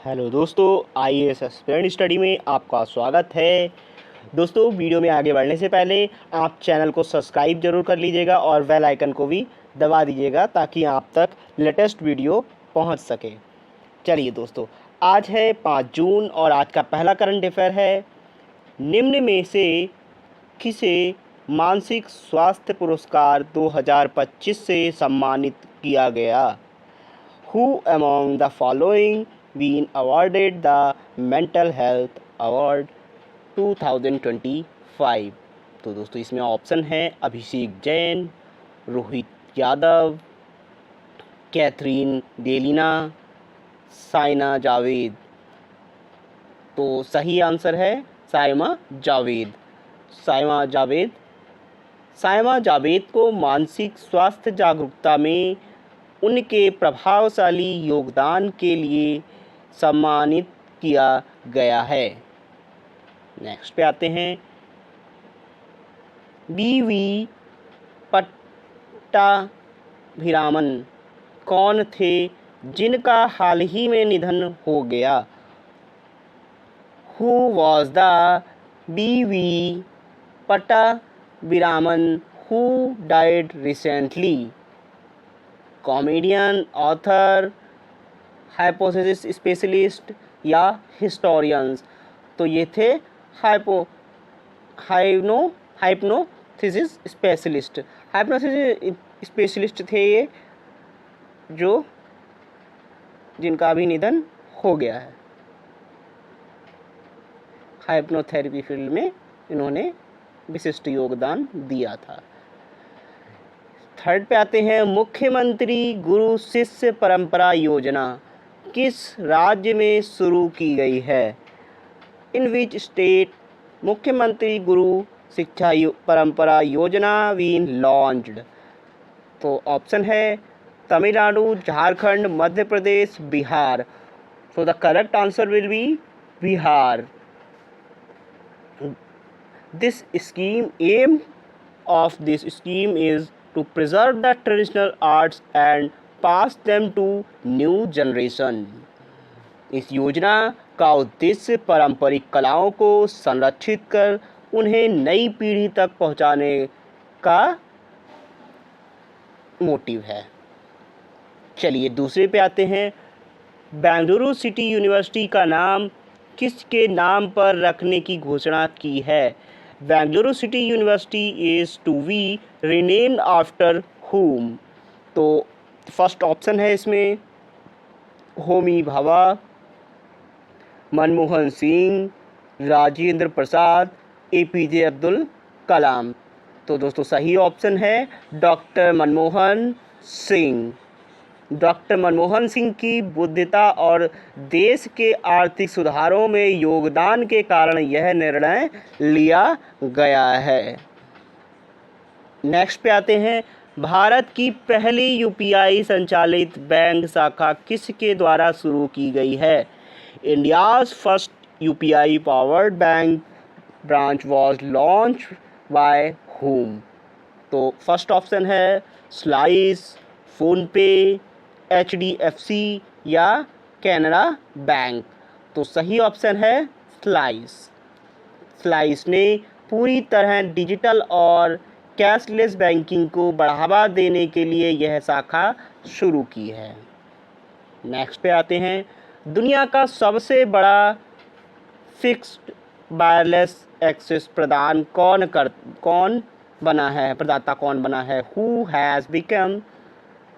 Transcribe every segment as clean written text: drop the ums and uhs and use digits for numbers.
Hello दोस्तों, IAS aspirant study में आपका स्वागत है। दोस्तों, वीडियो में आगे बढ़ने से पहले आप चैनल को सब्सक्राइब जरूर कर लीजिएगा और बेल आइकन को भी दबा दीजिएगा ताकि आप तक लेटेस्ट वीडियो पहुंच सके। चलिए दोस्तों, आज है 5 जून और आज का पहला करंट अफेयर है। निम्न में से किसे मानसिक स्वास्थ्य पुरस्कार 2025 से सम्मानित किया गया? Who among the following been awarded the Mental Health Award 2025? तो दोस्तों इसमें ऑप्शन है अभिषेक जैन, रोहित यादव, कैथरीन डेलिना, साइना जावेद। तो सही आंसर है साइमा जावेद। साइमा जावेद को मानसिक स्वास्थ्य जागरूकता में उनके प्रभावशाली योगदान के लिए सम्मानित किया गया है। नेक्स्ट पे आते हैं। बी.वी. पट्टाभिरामन कौन थे जिनका हाल ही में निधन हो गया? Who was the B.V. पट्टाभिरामन who died recently? Comedian, author, hypothesis specialist या हिस्टोरियंस? तो ये थे हाइप्नोथिसिस स्पेशलिस्ट थे ये, जो जिनका अभी निधन हो गया है। हाइप्नोथेरेपी फील्ड में इन्होंने विशिष्ट योगदान दिया था। थर्ड पे आते हैं। मुख्यमंत्री गुरु शिष्य परंपरा योजना किस राज्य में शुरू की गई है? इन विच स्टेट मुख्यमंत्री गुरु शिक्षा परंपरा योजना बीन लॉन्च्ड? तो ऑप्शन है Tamil Nadu, Jharkhand, Madhya Pradesh, Bihar. So the correct answer will be Bihar. This scheme aim of this scheme is to preserve the traditional arts and pass them to new generation. इस योजना का उद्देश्य पारंपरिक कलाओं को संरक्षित कर उन्हें नई पीढ़ी तक पहुंचाने का मोटिव है। चलिए दूसरे पे आते हैं। बेंगलुरु सिटी यूनिवर्सिटी का नाम किसके नाम पर रखने की घोषणा की है? Bengaluru city university is to be renamed after whom? तो फर्स्ट ऑप्शन है इसमें होमी भाभा, मनमोहन सिंह, राजेंद्र प्रसाद, एपीजे अब्दुल कलाम। तो दोस्तों सही ऑप्शन है डॉक्टर मनमोहन सिंह। डॉक्टर मनमोहन सिंह की बुद्धिता और देश के आर्थिक सुधारों में योगदान के कारण यह निर्णय लिया गया है। नेक्स्ट पे आते हैं। भारत की पहली यूपीआई संचालित बैंक शाखा किसके द्वारा शुरू की गई है? India's first UPI powered bank branch was launch by whom? तो फर्स्ट ऑप्शन है स्लाइस, फोनपे, HDFC या कैनरा बैंक। तो सही ऑप्शन है स्लाइस। स्लाइस ने पूरी तरह डिजिटल और कैशलेस बैंकिंग को बढ़ावा देने के लिए यह शाखा शुरू की है। नेक्स्ट पे आते हैं। दुनिया का सबसे बड़ा फिक्स्ड वायरलेस एक्सेस प्रदाता कौन बना है? Who has become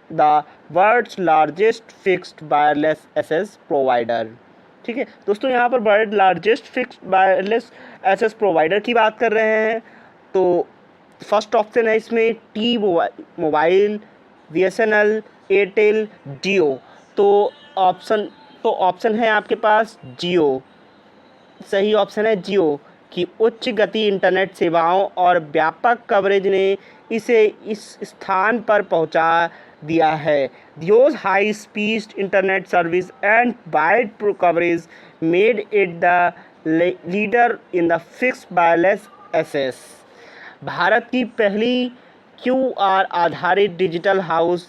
the world's largest fixed wireless access provider? ठीक है दोस्तों, यहाँ पर world largest fixed wireless access provider की बात कर रहे हैं। तो फर्स्ट ऑप्शन है इसमें टी मोबाइल, BSNL, एयरटेल, जियो। तो ऑप्शन है आपके पास जियो। सही ऑप्शन है जियो की उच्च गति इंटरनेट सेवाओं और व्यापक कवरेज ने इसे इस स्थान पर पहुंचा दिया है। Those high speed internet service and wide coverage made it the leader in the fixed wireless access. Bharat की पहली QR आधारित डिजिटल हाउस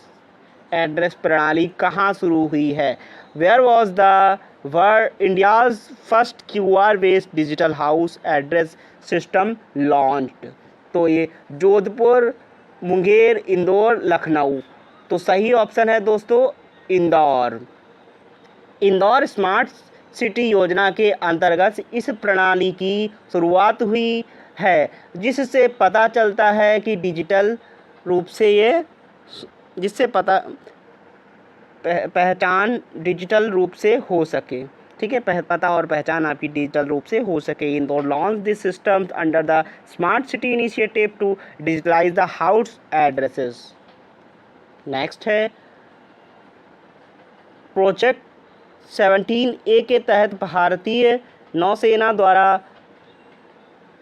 एड्रेस प्रणाली कहाँ शुरू हुई है? Where was the world India's first QR based digital house address system launched? तो ये जोधपुर, मुंगेर, इंदौर, लखनऊ। तो सही ऑप्शन है दोस्तों इंदौर। इंदौर स्मार्ट सिटी योजना के अंतर्गत इस प्रणाली की शुरुआत हुई है, जिससे पता चलता है कि डिजिटल रूप से ये जिससे पहचान डिजिटल रूप से हो सके। ठीक है, पता और पहचान आपकी डिजिटल रूप से हो सके। Indore launch this system under the smart city initiative to digitalise the house addresses. Next है प्रोजेक्ट 17A के तहत भारतीय नौसेना द्वारा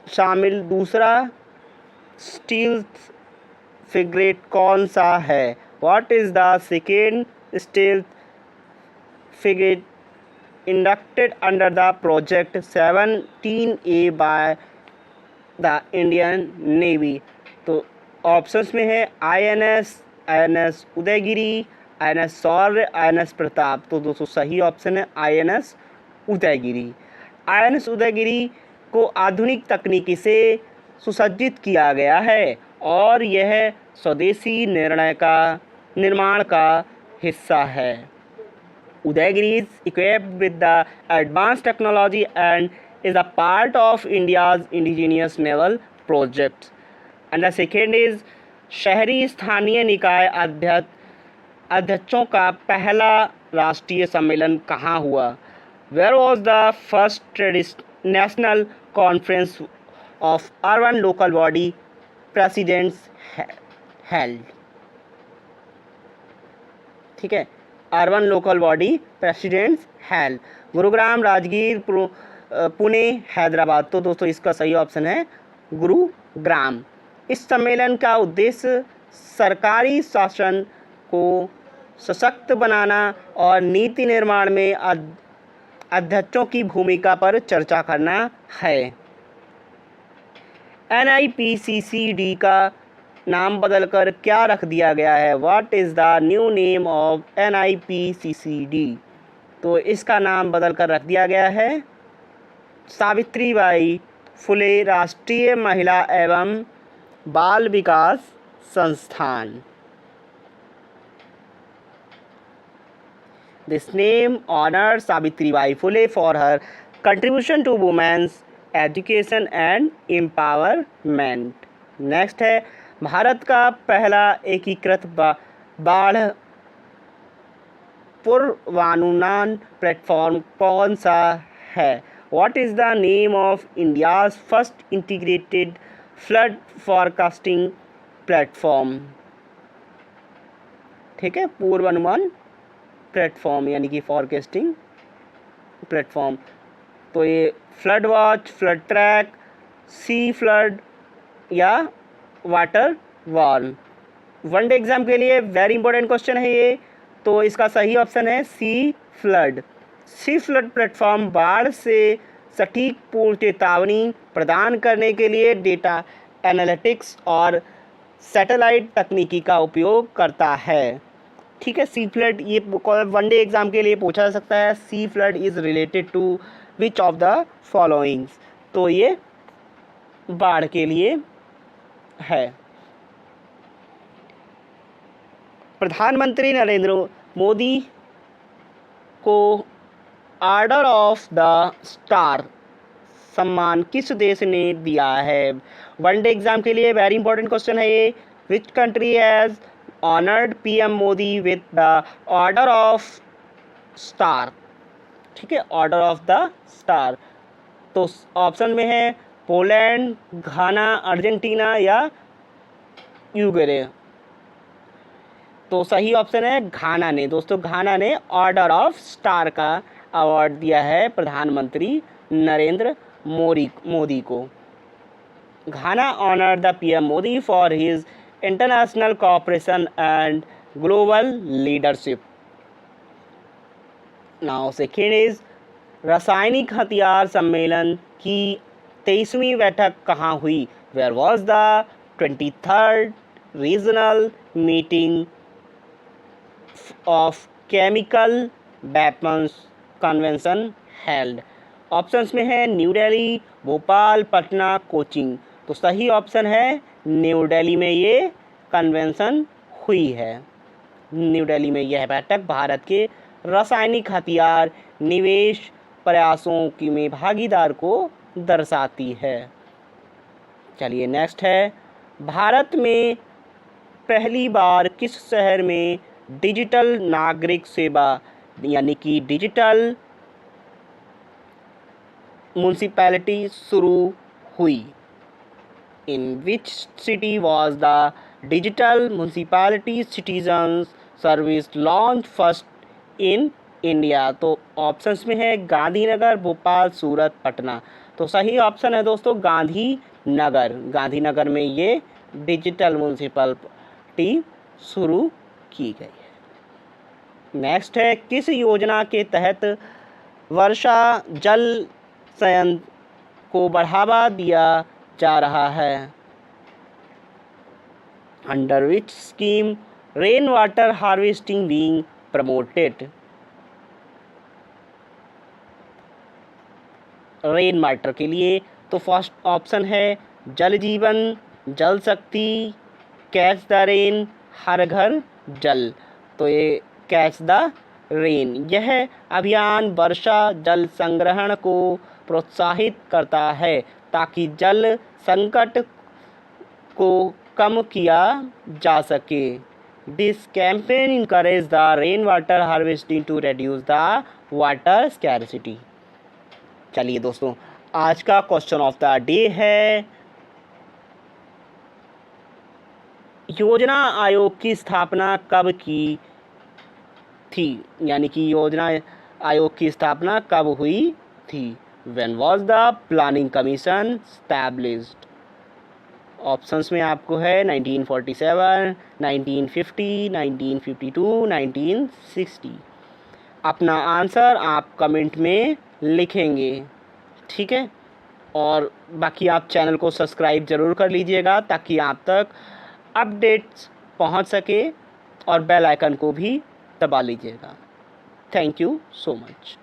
शामिल दूसरा स्टील्थ फ्रिगेट कौन सा है? What is the second stealth frigate inducted under the project 17A by the Indian Navy? तो ऑप्शंस में है INS उदयगिरी, INS शौर्य, INS प्रताप। तो दोस्तों सही ऑप्शन है INS उदयगिरी। INS उदयगिरी को आधुनिक तकनीकी से सुसज्जित किया गया है और यह स्वदेशी निर्माण का हिस्सा है। Udayagiri is equipped with the advanced technology and is a part of India's indigenous naval projects. And the second is शहरी स्थानीय निकाय अध्यक्षों का पहला राष्ट्रीय सम्मेलन कहाँ हुआ? Where was the first national conference of urban local body presidents held? ठीक है, urban local body presidents held. Gurugram, Rajgir, Pune, Hyderabad. तो दोस्तों इसका सही ऑप्शन है गुरुग्राम। इस सम्मेलन का उद्देश्य सरकारी शासन को सशक्त बनाना और नीति निर्माण में अध्यक्षों की भूमिका पर चर्चा करना है। NIPCCD का नाम बदलकर क्या रख दिया गया है? What is the new name of NIPCCD? तो इसका नाम बदलकर रख दिया गया है सावित्रीबाई फुले राष्ट्रीय महिला एवं बाल विकास संस्थान। This name honors Savitribai Phule for her contribution to women's education and empowerment. Next है भारत का पहला एकीकृत बाढ़ पूर्वानुमान प्लेटफॉर्म कौन सा है? What is the name of India's first integrated flood forecasting platform? ठीक है, पूर्वानुमान प्लेटफॉर्म यानी कि फॉरकास्टिंग प्लेटफॉर्म। तो ये फ्लड वॉच, फ्लड ट्रैक, सी फ्लड या वाटर वॉर्न। वनडे एग्जाम के लिए वेरी इंपॉर्टेंट क्वेश्चन है ये। तो इसका सही ऑप्शन है सी फ्लड। सी फ्लड प्लेटफॉर्म बाढ़ से सटीक पूर्व चेतावनी प्रदान करने के लिए डेटा एनालिटिक्स और सैटेलाइट तकनीकी का उपयोग करता है। ठीक है, सी फ्लड ये वनडे एग्जाम के लिए पूछा जा सकता है। Sea flood is related to which of the followings? तो ये बाढ़ के लिए है। प्रधानमंत्री नरेंद्र मोदी को ऑर्डर ऑफ द स्टार सम्मान किस देश ने दिया है? वनडे एग्जाम के लिए वेरी इंपॉर्टेंट क्वेश्चन है ये। Which country has honoured PM Modi with the order of star? ठीक है, ऑर्डर ऑफ द स्टार। तो ऑप्शन में है पोलैंड, घाना, अर्जेंटीना या यूक्रेन। तो सही ऑप्शन है घाना ने। दोस्तों घाना ने ऑर्डर ऑफ स्टार का अवार्ड दिया है प्रधानमंत्री नरेंद्र मोदी को। घाना honoured the PM Modi for his international cooperation and global leadership. Now second is रासायनिक हथियार सम्मेलन की 23वीं बैठक कहाँ हुई? Where was the 23rd regional meeting of chemical weapons convention held. Options में है न्यू दिल्ली, भोपाल, पटना, कोचिंग। तो सही ऑप्शन है न्यू दिल्ली में ये कन्वेंशन हुई है। न्यू दिल्ली में यह बैठक भारत के रासायनिक हथियार निवेश प्रयासों की में भागीदार को दर्शाती है। चलिए नेक्स्ट है, भारत में पहली बार किस शहर में डिजिटल नागरिक सेवा यानी कि डिजिटल म्यूनिसिपैलिटी शुरू हुई? In which city was the digital municipality citizens service launch first in India? तो ऑप्शंस में है गांधीनगर, भोपाल, सूरत, पटना। तो सही ऑप्शन है दोस्तों गांधीनगर। गांधीनगर में ये डिजिटल म्यूनिसिपैलिटी शुरू की गई है। नेक्स्ट है, किस योजना के तहत वर्षा जल संचयन को बढ़ावा दिया जा रहा है? Under which scheme rain water harvesting being promoted? Rain water के लिए तो फर्स्ट ऑप्शन है जल जीवन, जल शक्ति, कैच द रेन, हर घर जल। तो ये कैच द रेन यह अभियान वर्षा जल संग्रहण को प्रोत्साहित करता है ताकि जल संकट को कम किया जा सके। This campaign encourage the rain water harvesting to reduce the water scarcity. चलिए दोस्तों, आज का क्वेश्चन ऑफ द डे है, योजना आयोग की स्थापना कब की थी? यानी कि योजना आयोग की स्थापना कब हुई थी? When was the planning commission established? Options में आपको है 1947, 1950, 1952, 1960। अपना आंसर आप कमेंट में लिखेंगे, ठीक है? और बाकी आप चैनल को सब्सक्राइब ज़रूर कर लीजिएगा ताकि आप तक अपडेट्स पहुंच सके, और बेल आइकन को भी दबा लीजिएगा। Thank you so much.